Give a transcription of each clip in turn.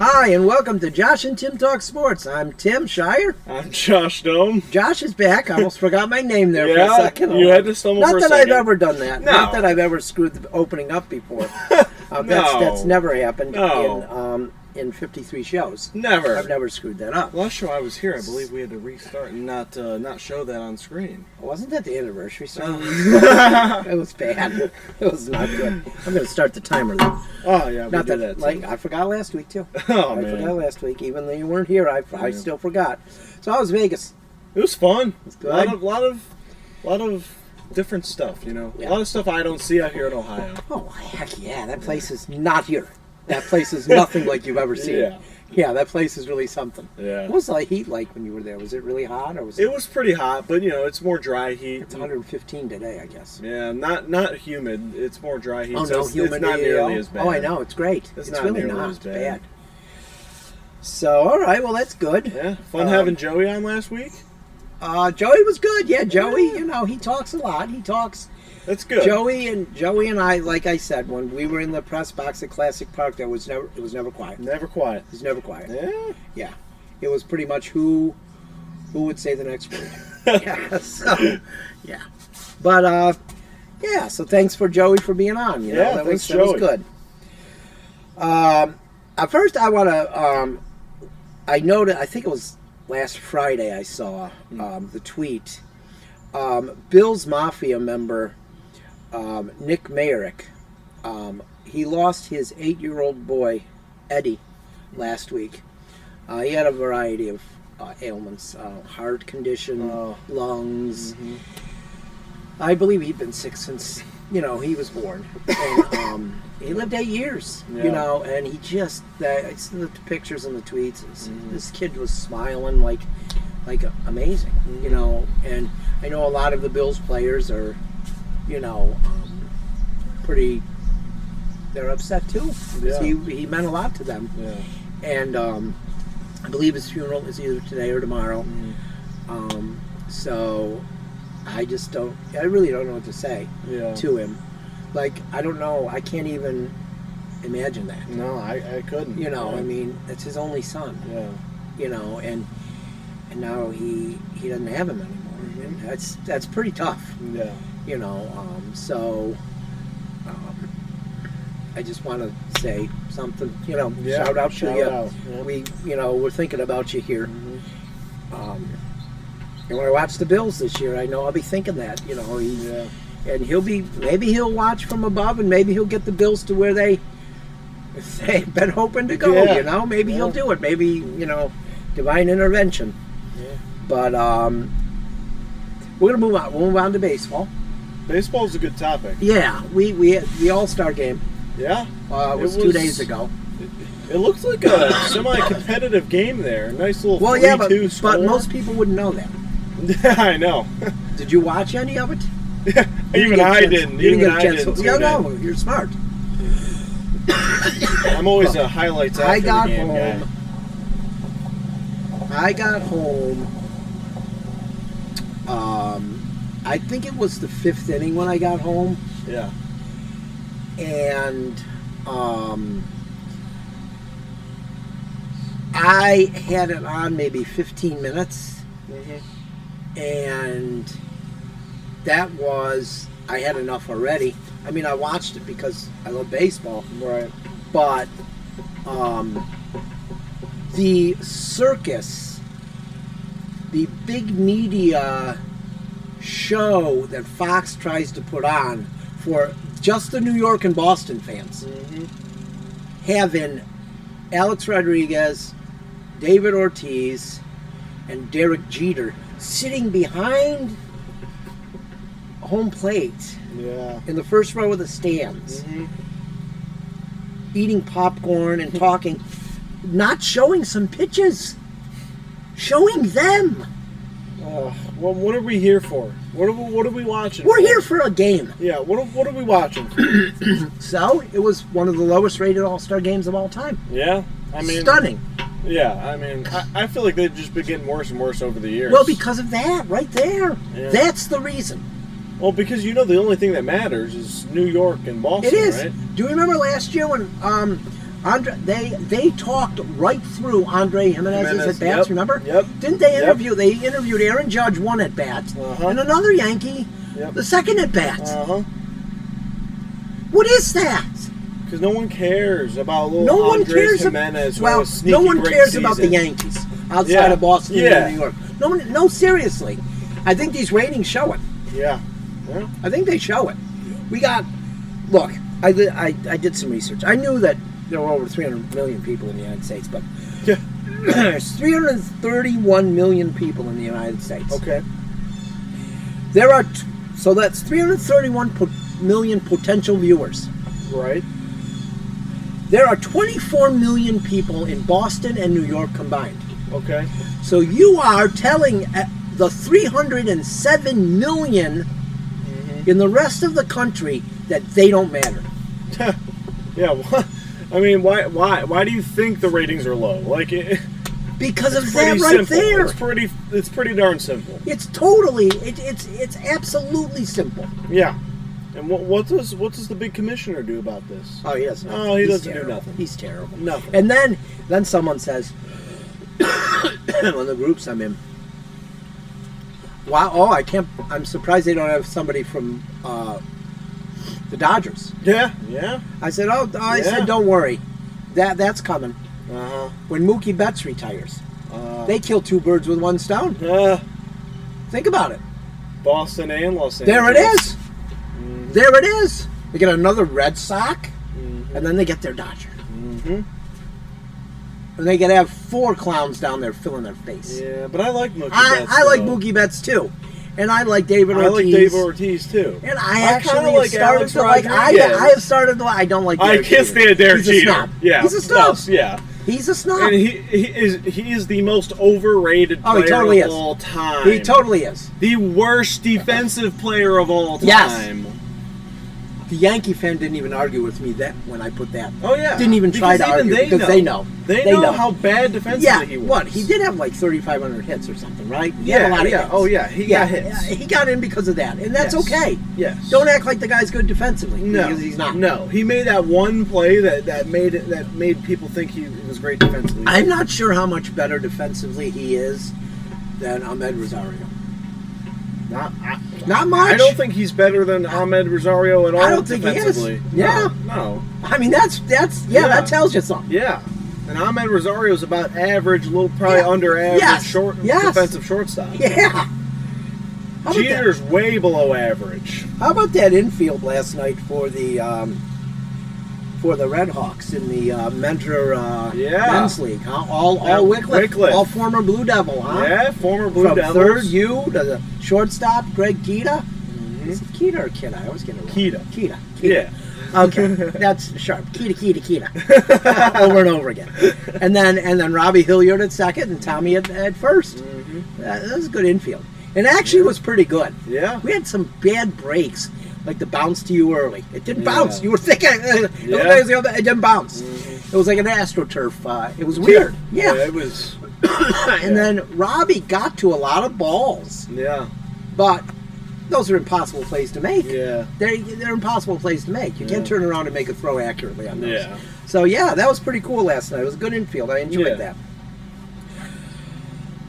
Hi, and welcome to Josh and Tim Talk Sports. I'm Tim Shire. I'm Josh Dome. Josh is back. I almost forgot my name there Yeah, for a second. you had to stumble Not for a that second. I've ever done that. No. Not that I've ever screwed the opening up before. That's never happened in 53 shows. Never. I've never screwed that up. Last show I was here, I believe we had to restart and not show that on screen. Wasn't that the anniversary song? It was bad. It was not good. I'm going to start the timer though. Oh yeah, we Not did that, that. like, I forgot last week too. Oh I man, forgot last week. Even though you weren't here, I still forgot. So how was Vegas? it was fun. It's good. A lot of different stuff. You know, Yeah. a lot of stuff I don't see out here in Ohio. Oh, heck yeah. That place is not here. That place is nothing like you've ever seen. Yeah. Yeah, that place is really something. Yeah. What was the heat like when you were there? Was it really hot? Or was It was pretty hot, but you know, it's more dry heat. It's 115 today, I guess. Yeah, not humid. It's more dry heat. Oh, so no it's humidity. not nearly as bad. Oh, I know. It's great. It's It's not really nearly not as bad. bad. So, all right. Well, that's good. Yeah, fun having Joey on last week. Joey was good. Yeah, Joey, you know, he talks a lot. He talks. That's good. Joey and I, like I said, when we were in the press box at Classic Park, it was never quiet. Never quiet. It was never quiet. Yeah. Yeah, it was pretty much who would say the next word. Yeah, so yeah, but yeah. So thanks for Joey for being on. You know, Yeah, that thanks, was Joey. good. At first, I want to. I noted. I think it was last Friday. I saw the tweet. Bill's Mafia member Nick Mayerick. He lost his 8-year-old boy Eddie last week. He had a variety of ailments, heart condition, lungs. Mm-hmm. I believe he'd been sick since, you know, he was born. And, he lived 8 years, you Yeah. know, and he just, I see the pictures and the tweets. This kid was smiling like amazing, you know. And I know a lot of the Bills players are, you know, pretty, they're upset too. 'Cause Yeah. he meant a lot to them. Yeah. And I believe his funeral is either today or tomorrow. So I really don't know what to say Yeah. to him. Like, I don't know. I can't even imagine that. No, I couldn't. You know, Yeah. I mean, it's his only son. Yeah. You know, and now he doesn't have him anymore. And that's pretty tough. Yeah. You know, so I just want to say something. You know, Yeah, shout out to shout you. out, yeah. We're thinking about you here. And when I watch the Bills this year, I know I'll be thinking that. You know, and maybe he'll watch from above, and maybe he'll get the Bills to where they've been hoping to go. Yeah. You know, maybe he'll do it.Maybe, you know, divine intervention. Yeah. But we're gonna move on. We'll move on to baseball. Baseball's a good topic. Yeah, we had the All-Star game. Yeah. Was 2 days ago. It looked like a semi-competitive game there. Nice little 3-2 Well, yeah, score. but most people wouldn't know that. Yeah, I know. Did you watch any of it? Even I didn't. You Even didn't I get a chance didn't. to. Yeah, tune no, you're smart. in. I'm always a highlights after I got the game home. guy. I got home. I think it was the 5th inning when I got home, Yeah. and I had it on maybe 15 minutes, and that was, I had enough already. I mean, I watched it because I love baseball, Right. but the circus, the big media show that Fox tries to put on for just the New York and Boston fans, having Alex Rodriguez, David Ortiz, and Derek Jeter sitting behind home plate Yeah. in the first row of the stands, eating popcorn and talking, not showing some pitches, showing them. Well, what are we here for? What are we watching? We're for? here for a game. Yeah. What are we watching? So it was one of the lowest rated All-Star games of all time. Yeah. I mean, Stunning. Yeah. I mean, I feel like they've just been getting worse and worse over the years. Well, because of that, right there. Yeah. That's the reason. Well, because the only thing that matters is New York and Boston, It is. right? Do you remember last year when Andre, they talked right through Andre Jimenez's Jimenez, at bats. yep, Remember? yep, Didn't they yep. interview? They interviewed Aaron Judge one at bat, Uh-huh. and another Yankee Yep. the second at bat. Uh-huh. What is that? Because no one cares about little No one Andres cares. Jimenez. who Well, had a sneaky no one great cares about the season. Yankees outside Yeah. of Boston Yeah. and New York. No, seriously. I think these ratings show it. Yeah. Yeah. I think they show it. We got. Look, I did some research. I knew that there were over 300 million people in the United States, but Yeah. there's 331 million people in the United States. Okay. There are, so that's 331 million potential viewers. Right. There are 24 million people in Boston and New York combined. Okay. So you are telling the 307 million in the rest of the country that they don't matter. Yeah. What? I mean, why do you think the ratings are low? Like, Because of it's that pretty right simple. there. It's pretty darn simple. It's totally, it's absolutely simple. Yeah. And what does the big commissioner do about this? Oh, he doesn't. Oh, he He's doesn't do terrible. nothing. He's terrible. Nothing. And then someone says, on the groups I'm in, wow, I'm surprised they don't have somebody from the Dodgers. Yeah. Yeah. I said, I Yeah. said, don't worry. That's coming. Uh-huh. When Mookie Betts retires, they kill two birds with one stone. Think about it. Boston and Los Angeles. There it is. Mhm. There it is. They get another Red Sox, Mhm. and then they get their Dodger. Mhm. And they can have 4 clowns down there filling their face. Yeah, but I like Mookie I Betts. like though. Mookie Betts too. And I like David I Ortiz. like Dave Ortiz too. And I kinda actually like started Alex to like. Rodriguez. I have started to. I don't like. I Derek can't Jeter. stand Derek He's a Jeter. snob. Yeah, He's a snob. Yeah, He's a snob. and he is the most overrated Oh, he player totally of is. all time. He totally is. The worst defensive player of all time. Yes. The Yankee fan didn't even argue with me that when I put that. Oh yeah. Didn't even try to Because argue they because they know. They They know know. how bad defensively Yeah. he was. What? He did have like 3,500 hits or something, right? He had Yeah. a lot of Yeah. hits. Oh yeah. He got hits. He got in because of that, and that's Yes. okay. Yes. Don't act like the guy's good defensively. No, because he's not. No, he made that one play that made people think he was great defensively. I'm not sure how much better defensively he is than Ahmed Rosario. Not much. I don't think he's better than Ahmed Rosario at all. I don't think he is. defensively. Yeah. No. I mean, that's Yeah. that tells you something. Yeah. And Ahmed Rosario is about average, a little probably Yeah. under average Yes. Yes. defensive shortstop. Yeah. How about that? Jeter's way below average. How about that infield last night for the Red Hawks in the Mentor Yeah. Men's League? Huh? All Yeah, Wycliffe, Wycliffe. all former Blue Devil, huh? Yeah, former Blue From Devils. third U to the shortstop, Greg Kita. Mhm. Is it Kita or Kita? I always get it wrong. Kita. Kita. Yeah. Okay, that's sharp. Kita. Over and over again. And then Robbie Hilliard at second and Tommy at first. Mhm. That was a good infield. And actually it was pretty good. Yeah. We had some bad breaks, like the bounce to you early. It didn't Yeah. bounce. You were thinking it didn't bounce. Mhm. It was like an AstroTurf. It was weird. Yeah. It was. And then Robbie got to a lot of balls, Yeah. but those are impossible plays to make. Yeah. They're impossible plays to make. You can't Yeah. turn around and make a throw accurately on those. Yeah. So yeah, that was pretty cool last night. It was a good infield. I enjoyed Yeah.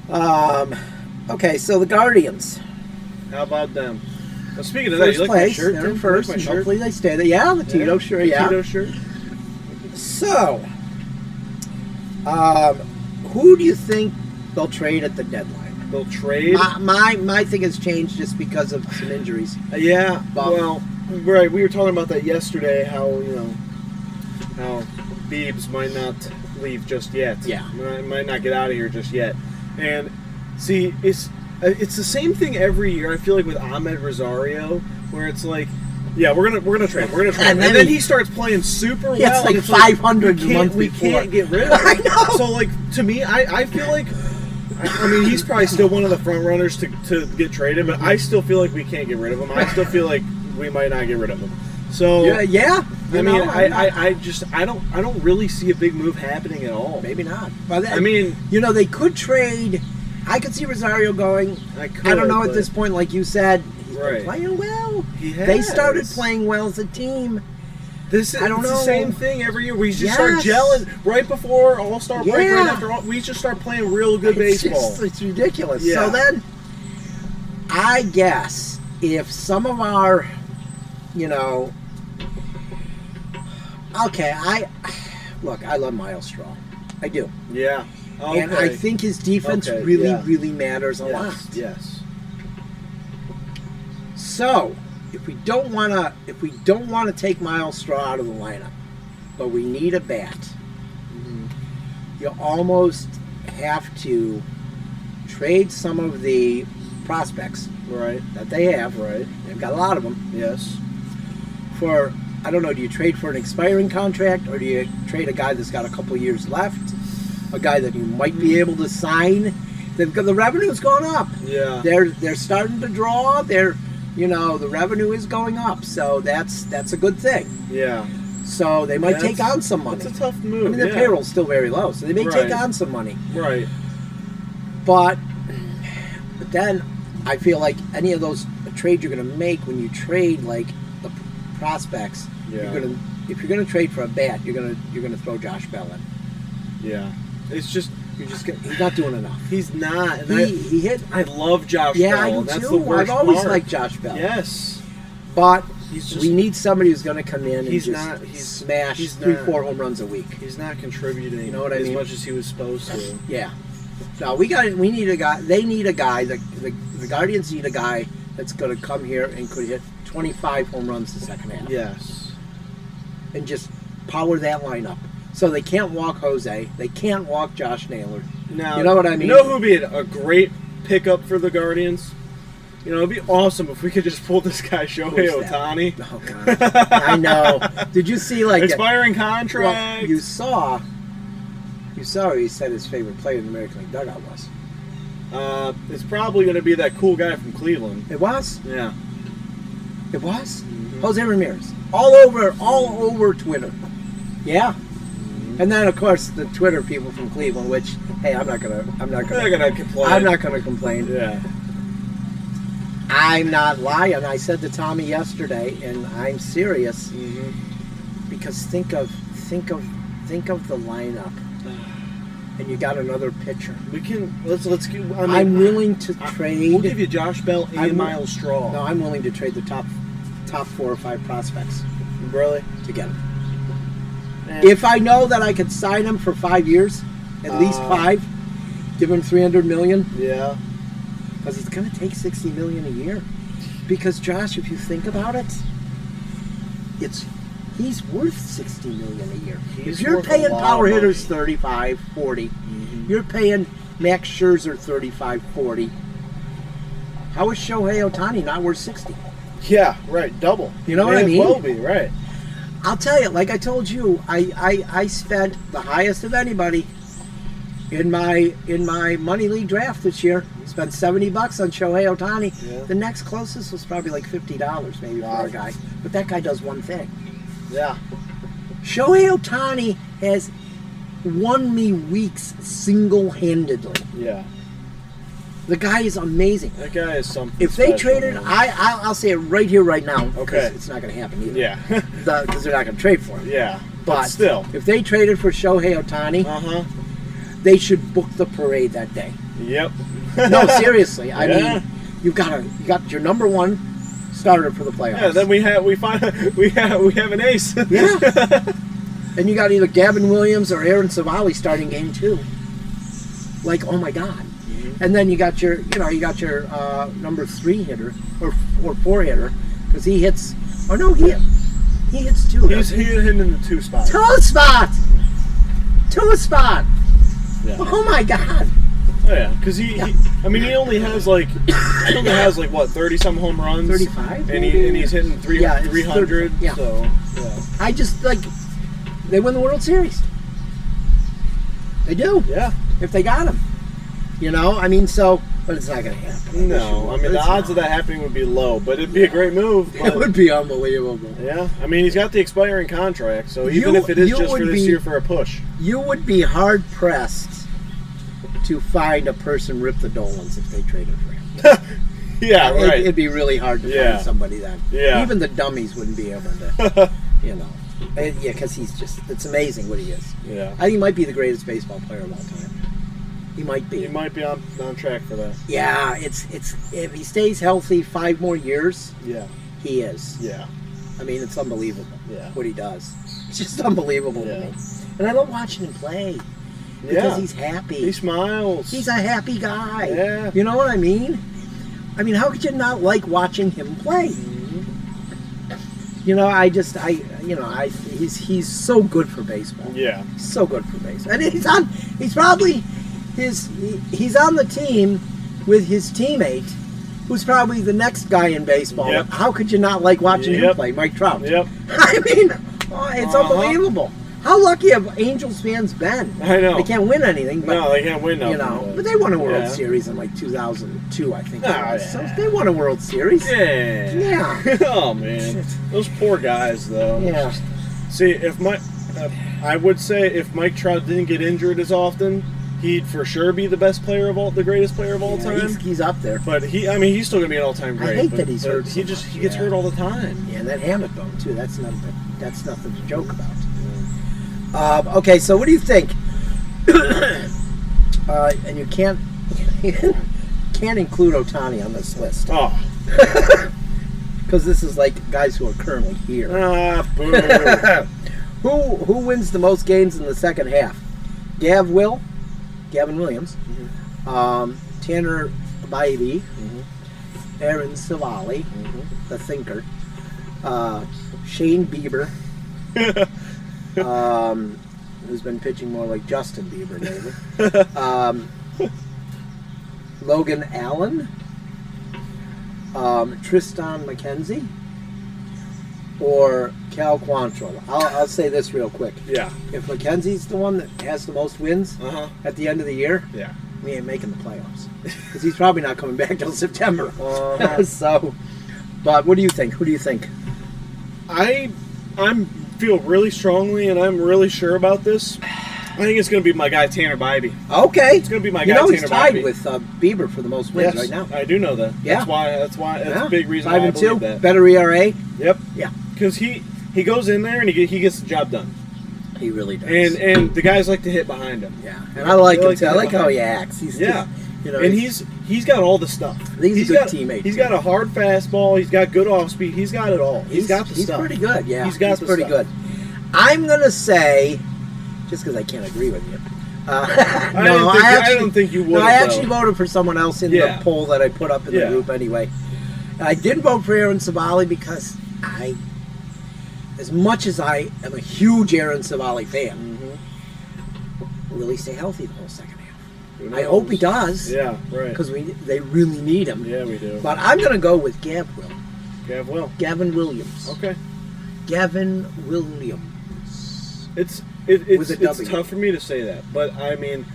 that. Okay, so the Guardians. How about them? Well, speaking of that, First you like place. my shirt? They're Tim? in You first. like my and shirt? hopefully they stay there. Yeah, the Tito shirt. The Yeah. Tito shirt. So, who do you think they'll trade at the deadline? They'll trade. My thing has changed just because of some injuries. Yeah. Bob. Well, right. We were talking about that yesterday. How how Biebs might not leave just yet. Yeah. Might not get out of here just yet. And see, it's the same thing every year. I feel like with Ahmed Rosario, where it's like, yeah, we're gonna trade. And then he starts playing super He hits well. like and it's 500 we the month we before. can't get rid of him. I know. So like to me, I feel like. I mean, he's probably still one of the front runners to get traded, but I still feel like we can't get rid of him. I still feel like we might not get rid of him. So Yeah. I mean, I don't really see a big move happening at all. Maybe not. But I mean, they could trade. I could see Rosario going. I don't know at but this point, like you said, he's Right. been playing well. He They has. started playing well as a team. I don't it's know. the same thing every year. We just Yes. start gelling right before All-Star break, Yeah. right after we just start playing real good baseball. It's ridiculous. Yeah. So then, I guess if some of our, okay, I love Miles Straw. I do. Yeah. Okay. And I think his defense Okay, really, yeah. really matters a lot. Yes. So, if we don't want to take Miles Straw out of the lineup, but we need a bat, you almost have to trade some of the prospects Right. that they have. Right. They've got a lot of them. Yes. For, I don't know, do you trade for an expiring contract, or do you trade a guy that's got a couple years left, a guy that you might be able to sign? The revenue's gone up. Yeah. They're starting to draw. The revenue is going up, so that's a good thing. Yeah. So they might take on some money. It's a tough move. I mean, their yeah. payroll's still very low, so they may take Right. on some money. Right. But then I feel like any of those trades you're going to make when you trade like the prospects, Yeah. if you're going to trade for a bat, you're going to throw Josh Bell in. Yeah. It's just He's not doing enough. he's not. And He hit. I love Josh Yeah, Bell. I do That's too. the worst I've always part. liked Josh Bell. Yes. But He's just we need somebody who's going to come in and He's just not- he's- smash he's 3-4 not. home runs a week. he's not contributing You know what I as mean? much as he was supposed to. Yeah. No, we need a guy. They need a guy. The Guardians need a guy that's going to come here and could hit 25 home runs the second half. Yes. And just power that lineup. So they can't walk Jose. They can't walk Josh Naylor. Now, You know what I mean? You know who'd be a great pickup for the Guardians? It'd be awesome if we could just pull this guy Shohei Who's that? Ohtani. Oh God, I know. Did you see Expiring Well, contract. you saw. He said his favorite player in the American League dugout was. It's probably going to be that cool guy from Cleveland. It was. Yeah. It was. Mhm. Jose Ramirez. All over Twitter. Yeah. And then of course the Twitter people from Cleveland, which hey, I'm not They're gonna complain. I'm not gonna complain. Yeah. I'm not lying. I said to Tommy yesterday, and I'm serious, Mm-hmm. because think of the lineup, and you got another pitcher. We can let's. I'm willing to trade. We'll give you Josh Bell and I'm- Miles Straw. No, I'm willing to trade the top 4 or 5 prospects Really? to get him. Eh. If I know that I could sign him for 5 years, at least 5, give him $300 million, Yeah. because he's going to take $60 million a year. Because Josh, if you think about it, he's worth $60 million a year. He's If you're worth a paying lot power of hitters money. 35, 40, Mhm. you're paying Max Scherzer 35, 40. How is Shohei Ohtani not worth 60? Yeah. Right. Double. You know what I May as mean? well be right. I'll tell you, like I told you, I spent the highest of anybody in my money league draft this year. Spent $70 on Shohei Ohtani. Yeah. The next closest was probably like $50 maybe Wow. for a guy. But that guy does one thing. Yeah. Shohei Ohtani has won me weeks single-handedly. Yeah. The guy is amazing. That guy is something. If they special, traded, man. I'll say it right here, right now. 'cause Okay. it's not going to happen either. Yeah. Because they're not going to trade for him. Yeah. But still. if they traded for Shohei Ohtani, Uh-huh. they should book the parade that day. Yep. No, seriously. I Yeah. mean, you got your number 1 starter for the playoffs. Yeah, then we have an ace. Yeah. And you got either Gavin Williams or Aaron Savali starting game 2. Like, oh my God. Mhm. And then you got your number 3 hitter or 4 hitter, because he hits. Oh no, he hits 2. He's doesn't he? hitting in the 2 spot. 2 spot. 2 spot. Yeah. Oh my God. Oh, yeah, because he only has like what 30-some home runs, 35 and maybe? he's hitting Yeah, it's 300. 30, yeah. So yeah, I just they win the World Series. They do. yeah. If they got him. I mean, but it's not going to happen. No, I mean the odds of that happening would be low, but it'd be a great move. It But, would be unbelievable. yeah, I mean he's got the expiring contract, so even You- if it is you just for would this be- year for a push, You would be hard pressed to find a person Rip the Dolans if they traded for him. yeah, right. It'd be really hard to Yeah. find somebody then. Yeah. Even the dummies wouldn't be able to, Yeah, because it's amazing what he is. Yeah. I think he might be the greatest baseball player of all time. He might be. He might be on track for that. Yeah, it's if he stays healthy 5 more years, Yeah. he is. Yeah. I mean, it's unbelievable what he does. It's just unbelievable to me. And I love watching him play because he's happy. He smiles. He's a happy guy. Yeah. You know what I mean? I mean, how could you not like watching him play? Mm-hmm. You know, he's so good for baseball. Yeah. So good for baseball. And he's on the team with his teammate, who's probably the next guy in baseball. Yep. How could you not like watching him play, Mike Trout? Yep. I mean, it's unbelievable. How lucky have Angels fans been? I know. They can't win anything. But, No, they can't win nothing. You know, but they won a World Series in like 2002, I think. Oh, So they won a World Series. Yeah. Yeah. Oh man, those poor guys though. Yeah. See, I would say if Mike Trout didn't get injured as often, he'd for sure be the greatest player of all time. He's up there. But he's still gonna be an all-time great. I hate that he's hurt. He gets hurt all the time. Yeah, and that hammock bone too. That's nothing to joke about. Okay, so what do you think? And you can't include Ohtani on this list. Oh. Because this is like guys who are currently here. Boo. Who wins the most games in the second half? Gavin Williams, Tanner Bybee, Aaron Savali, the thinker, Shane Bieber, who's been pitching more like Justin Bieber lately, Logan Allen, Tristan McKenzie, or Cal Quantrill. I'll say this real quick. Yeah. If McKenzie's the one that has the most wins at the end of the year, we ain't making the playoffs. Because he's probably not coming back till September. So, but what do you think? Who do you think? I feel really strongly, and I'm really sure about this. I think it's going to be my guy Tanner Bybee. Okay, it's going to be my guy Tanner Bybee. He's tied with Bieber for the most wins right now. I do know that. Yeah. That's a big reason why I believe that. Better ERA. Yep. Yeah. Because he goes in there and he gets the job done. He really does. And the guys like to hit behind him. Yeah. And I like him too. I like how he acts. He's just, and he's got all the stuff. He's a good teammate. He's got a hard fastball. He's got good off speed. He's got it all. He's got the stuff. He's pretty good. Yeah. He's pretty good. I'm gonna say, just because I can't agree with you. I don't think you would. No, I actually voted for someone else in the poll that I put up in the group anyway. I didn't vote for Aaron Savali because as much as I am a huge Aaron Savali fan, will he stay healthy the whole second half? I hope he does. Yeah, right. Because they really need him. Yeah, we do. But I'm going to go with Gavin Williams. Okay. Gavin Williams. It's tough for me to say that, but I mean,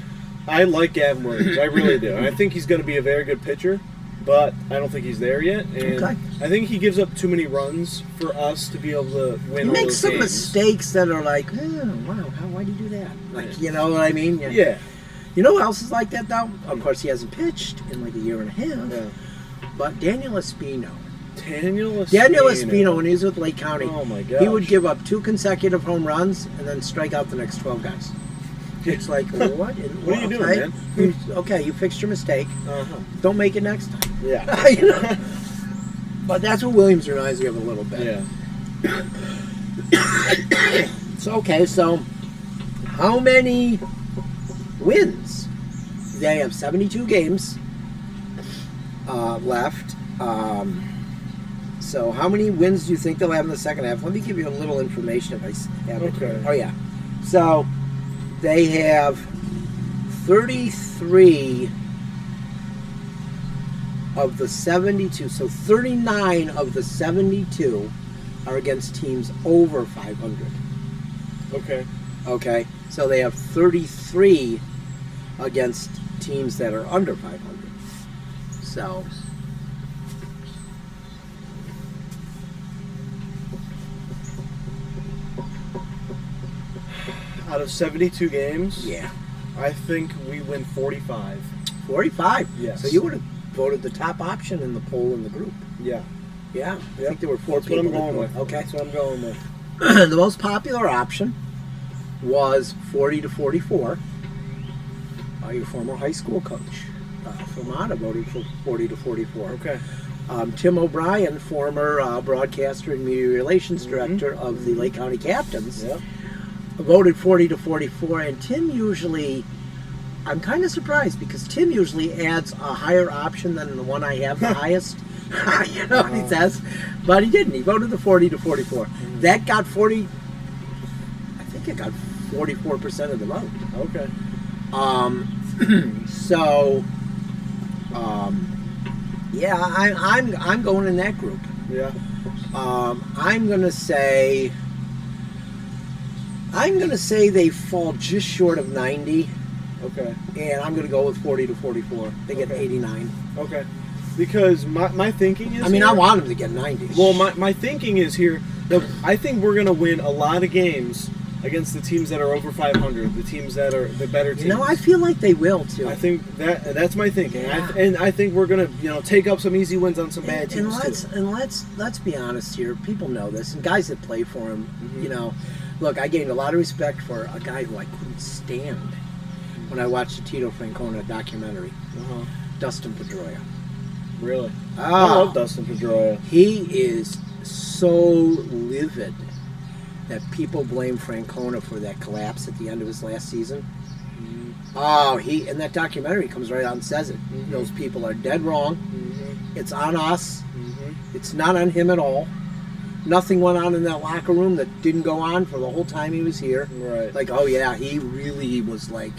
I like Gavin Williams. I really do. And I think he's going to be a very good pitcher, but I don't think he's there yet. And I think he gives up too many runs for us to be able to win. He makes some mistakes that are like, wow, why'd he do that? Like, you know what I mean? Yeah. You know who else is like that though? Of course, he hasn't pitched in like a year and a half. Yeah. But Daniel Espino. Daniel Espino, when he was with Lake County, oh my gosh, he would give up 2 consecutive home runs and then strike out the next 12 guys. It's like, what? What are you doing, man? You fixed your mistake. Don't make it next time. Yeah. You know? But that's what Williams reminds me of a little bit. Yeah. So how many wins? They have 72 games left. So how many wins do you think they'll have in the second half? Let me give you a little information if I have it. Okay. Oh, yeah. So they have 33 of the 72. So 39 of the 72 are against teams over 500. Okay. So they have 33 against teams that are under 500. So... out of 72 games, yeah, I think we win 45. 45? Yes. So you would have voted the top option in the poll in the group. Yeah. Yeah. I think there were 4 people. That's what I'm going with. Okay. That's what I'm going with. the most popular option was 40 to 44. Your former high school coach, Fermata, voted for 40 to 44. Okay. Tim O'Brien, former broadcaster and media relations director of the Lake County Captains, Yep. voted 40 to 44. And Tim usually, I'm kind of surprised because Tim usually adds a higher option than the one I have, the highest. You know what he says? But he didn't. He voted the 40 to 44. That got 40, I think it got 44% of the vote. Okay. So, yeah, I'm going in that group. Yeah. I'm gonna say they fall just short of 90, Okay. and I'm gonna go with 40 to 44. They get Okay. 89. Okay. Because my thinking is. I mean, here, I want them to get 90. Well, my thinking is here. That I think we're gonna win a lot of games against the teams that are over 500, the teams that are the better teams. you know, I feel like they will too. I think that's my thinking. Yeah. And I think we're gonna take up some easy wins on some bad and teams too. let's be honest here. People know this, and guys that play for him, Mhm. Look, I gained a lot of respect for a guy who I couldn't stand when I watched the Tito Francona documentary, Uh-huh. Dustin Pedroia. Really? I love Dustin Pedroia. He is so livid that people blame Francona for that collapse at the end of his last season. Mhm. Oh, in that documentary comes right out and says it. Mhm. Those people are dead wrong. Mhm. It's on us. Mhm. It's not on him at all. Nothing went on in that locker room that didn't go on for the whole time he was here. Right. Like, oh yeah, he really was like.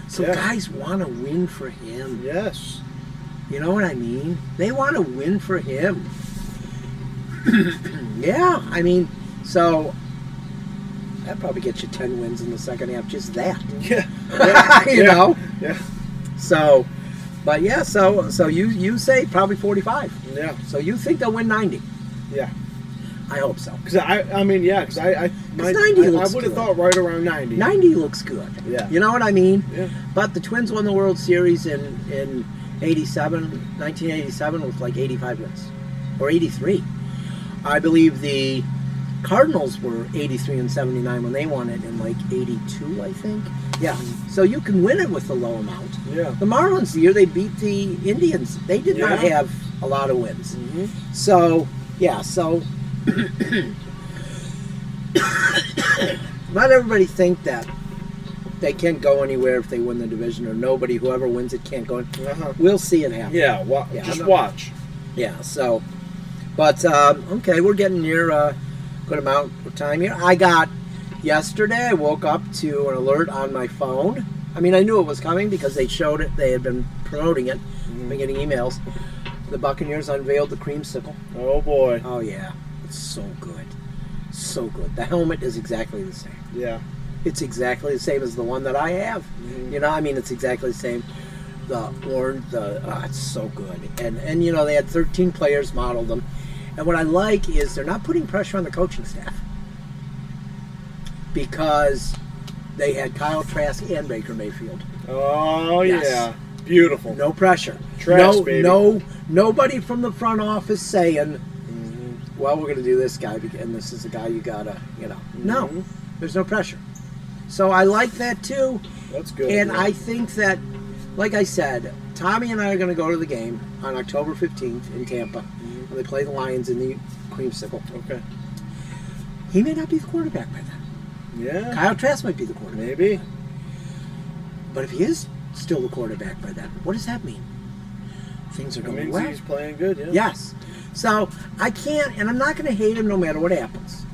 So Yeah. guys want to win for him. Yes. You know what I mean? They want to win for him. Yeah, I mean, so that probably gets you 10 wins in the second half. Just that. Yeah. You know. Yeah. So, but yeah, so you say probably 45. Yeah. So you think they'll win 90? Yeah. I hope so. Because I mean, yeah. Because I 90 looks would have good. thought right around 90. 90 looks good. Yeah. You know what I mean? Yeah. But the Twins won the World Series in 1987 with like 85 wins. Or 83. I believe the Cardinals were 83 and 79 when they won it in like 82, I think. Yeah. So you can win it with a low amount. Yeah. The Marlins, the year they beat the Indians, they did not Yeah. have a lot of wins. Mm-hmm. So, yeah, so not everybody think that they can't go anywhere if they win the division, or whoever wins it can't go. Uh-huh. We'll see it happen. Yeah. Yeah, Just I'm not- watch. Yeah, so, but, okay, we're getting near a good amount of time here. Yesterday, I woke up to an alert on my phone. I mean, I knew it was coming because they showed it, they had been promoting it, been getting emails. The Buccaneers unveiled the creamsicle. Oh boy. Oh, yeah, it's so good. So good. The helmet is exactly the same. Yeah. It's exactly the same as the one that I have. Mhm. You know, I mean, it's exactly the same. The orange, it's so good. And they had 13 players model them. And what I like is they're not putting pressure on the coaching staff, because they had Kyle Trask and Baker Mayfield. Oh Yes. yeah. Beautiful. No pressure. Trask, baby. Nobody from the front office saying, Mhm. well, we're going to do this guy, and this is the guy you got to, No, Mhm. there's no pressure. So I like that too. That's good. And yeah. I think that, like I said, Tommy and I are going to go to the game on October 15th in Tampa, when they play the Lions in the creamsicle. Okay. He may not be the quarterback by then. Yeah. Kyle Trask might be the quarterback. Maybe. But if he is still the quarterback by then, what does that mean? Things are That going means well. he's playing good. Yeah. Yes. So I can't, and I'm not going to hate him no matter what happens.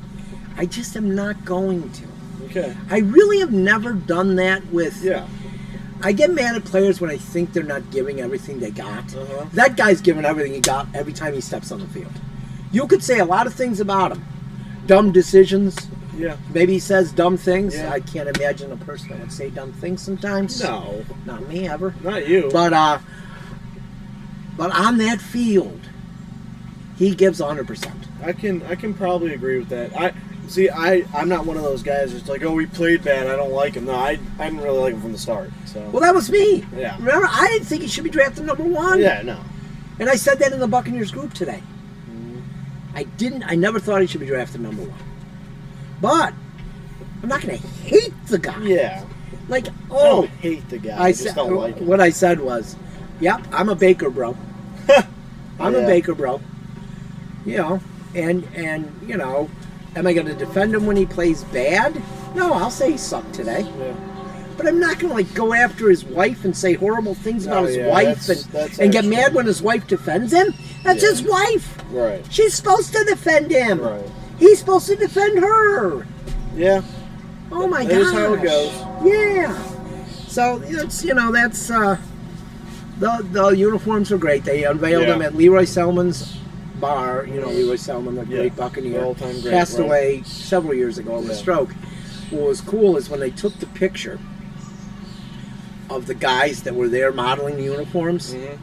I just am not going to. Okay. I really have never done that with. Yeah. I get mad at players when I think they're not giving everything they got. Uh-huh. That guy's giving everything he got every time he steps on the field. You could say a lot of things about him. Dumb decisions. Yeah. Maybe he says dumb things. Yeah. I can't imagine a person that would say dumb things sometimes. No. Not me ever. Not you. But on that field, he gives 100%. I can probably agree with that. I'm not one of those guys that's like, oh, we played bad, I don't like him. No, I didn't really like him from the start. So. Well, that was me. Yeah. Remember, I didn't think he should be drafted number 1. Yeah. No. And I said that in the Buccaneers group today. Mhm. I never thought he should be drafted number 1. But I'm not going to hate the guy. Yeah. Like, I oh, don't hate the guy. I I just said, don't like him. what I said was, yep, I'm a baker, bro. I'm a Yeah. baker, bro. You know, and you know, am I going to defend him when he plays bad? No, I'll say he sucked today. Yeah. But I'm not going to like go after his wife and say horrible things about his yeah, wife that's and get actually- mad when his wife defends him. That's Yeah. his wife. Right. She's supposed to defend him. Right. He's supposed to defend her. Yeah. Oh my god. That is how it goes. Yeah. So it's that's the uniforms are great. They unveiled Yeah. them at Leroy Selman's bar. You know Leroy Selman, the great Yeah. Buccaneer, All-time great, passed right. away several years ago of a Yeah. stroke. What was cool is when they took the picture of the guys that were there modeling the uniforms, Mm-hmm.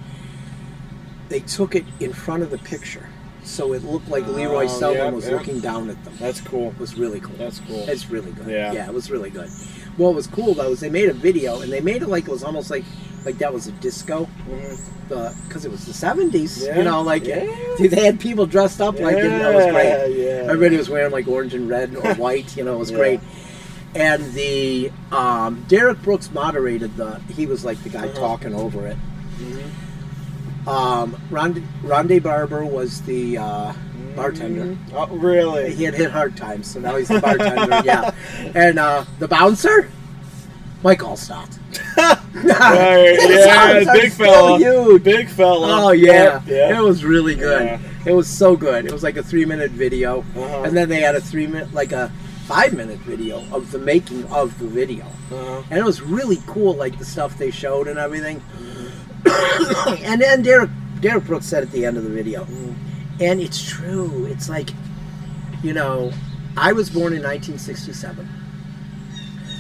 they took it in front of the picture. So it looked like Leroy Oh, Selman yeah, was yeah. looking down at them. That's cool. It was really cool. That's cool. It's really good. Yeah. It was really good. What was cool though is they made a video and they made it like it was almost like that was a disco, because it was the 70s. Yeah. You know, like Yeah. they had people dressed up like it. It was great. Yeah. Everybody was wearing like orange and red or white. You know, it was Yeah. great. And the Derek Brooks moderated he was like the guy talking over it. Rondé Barber was the bartender. Oh, really? He had hit hard times, so now he's the bartender. Yeah, and the bouncer, Mike Allstott. Right, His arms yeah, are big so fella. huge. Big fella. Oh yeah. Yeah. It was really good. Yeah. It was so good. It was like a 3-minute video, Uh-huh. and then they had a 5-minute video of the making of the video, Uh-huh. and it was really cool, like the stuff they showed and everything. And then Derek Brooks said at the end of the video, and it's true. It's like, I was born in 1967.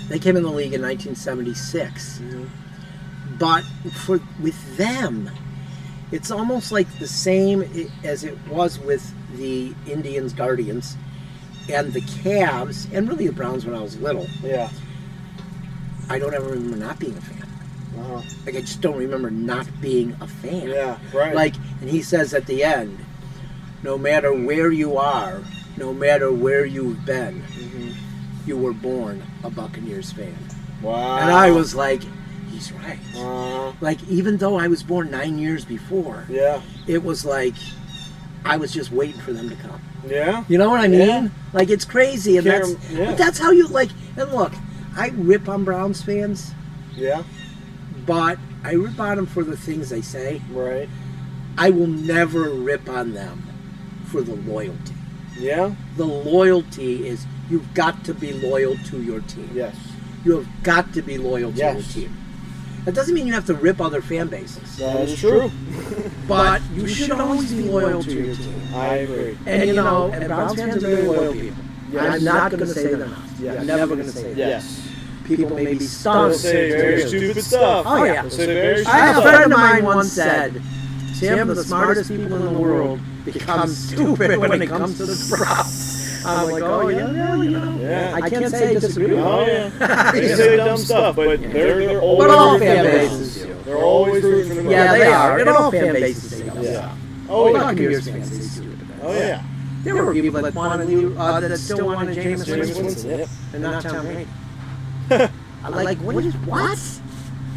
They came in the league in 1976. But with them, it's almost like the same as it was with the Indians, Guardians, and the Cavs, and really the Browns when I was little. Yeah. I don't ever remember not being a fan. Uh-huh. Like, I just don't remember not being a fan. Yeah, right. Like, and he says at the end, no matter where you are, no matter where you've been, you were born a Buccaneers fan. Wow. And I was like, he's right. Uh, Like, even though I was born 9 years before, yeah. it was like I was just waiting for them to come. Yeah. You know what I mean? Yeah. Like, it's crazy, and Can't but that's how you like. And look, I rip on Browns fans, Yeah. but I rip on them for the things they say. Right. I will never rip on them for the loyalty. Yeah. The loyalty is you've got to be loyal to your team. Yes. You have got to be loyal to Yes. your team. That doesn't mean you have to rip other fan bases, That is true. but you should always be loyal to your team. I agree. And and Browns fans are very loyal people. I'm not going to say they're not. Yes. I'm never going to say that. Yes. People may be They'll stunned. say very stupid stuff. Oh yeah. They'll say very I had a stupid friend of mine once said, Tim, the smartest people in the world become stupid when it comes to the Browns. I'm like, oh yeah, Yeah. I can't say I disagree. Oh yeah. They say dumb stuff, but they're always But all rooting for fan the bases Browns. do. They're always rooting for the Browns. Yeah, they are. And all fan bases say that. Yeah. Oh yeah. Buccaneers fans say stupid. Oh yeah. There were people that wanted that still wanted Jameis James Winston Winston. Yep. and not Tom Brady. I'm like, what?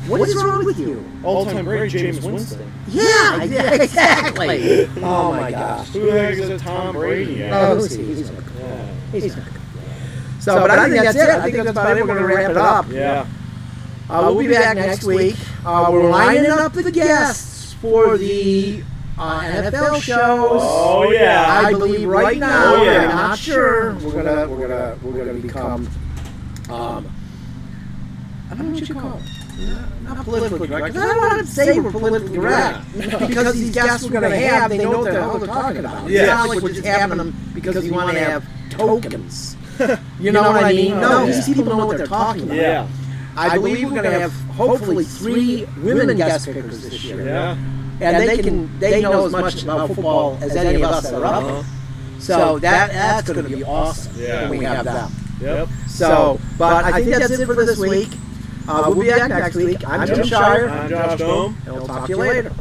What is wrong with you? All-time great James Winston. Yeah, exactly. Oh my gosh. Who the heck is a Tom Brady? Oh, who's he? He's not good. Yeah. He's not good. So, but I think that's it. I think that's about it. We're going to wrap it up. Yeah. We'll be back next week. We're lining up the guests for the NFL shows. Oh yeah. I believe right now. Oh, yeah. We're not sure. We're gonna become. I don't know what you call it. Not politically correct. 'Cause I don't want to say we're politically correct because these guests we're going to have, they know what the hell they're talking about. Yeah. It's not like we're just having them because we want to have tokens. You know what I mean? No, these people know what they're talking about. Yeah. I believe we're going to have hopefully 3 women guest pickers this year. Yeah. And they know as much about football as any of us that are up there. So that's going to be awesome Yeah. when we have them. Yep. So, but I think that's it for this week. We'll be back next week. I'm Jim Shire, I'm Josh Dome. and we'll talk to you later.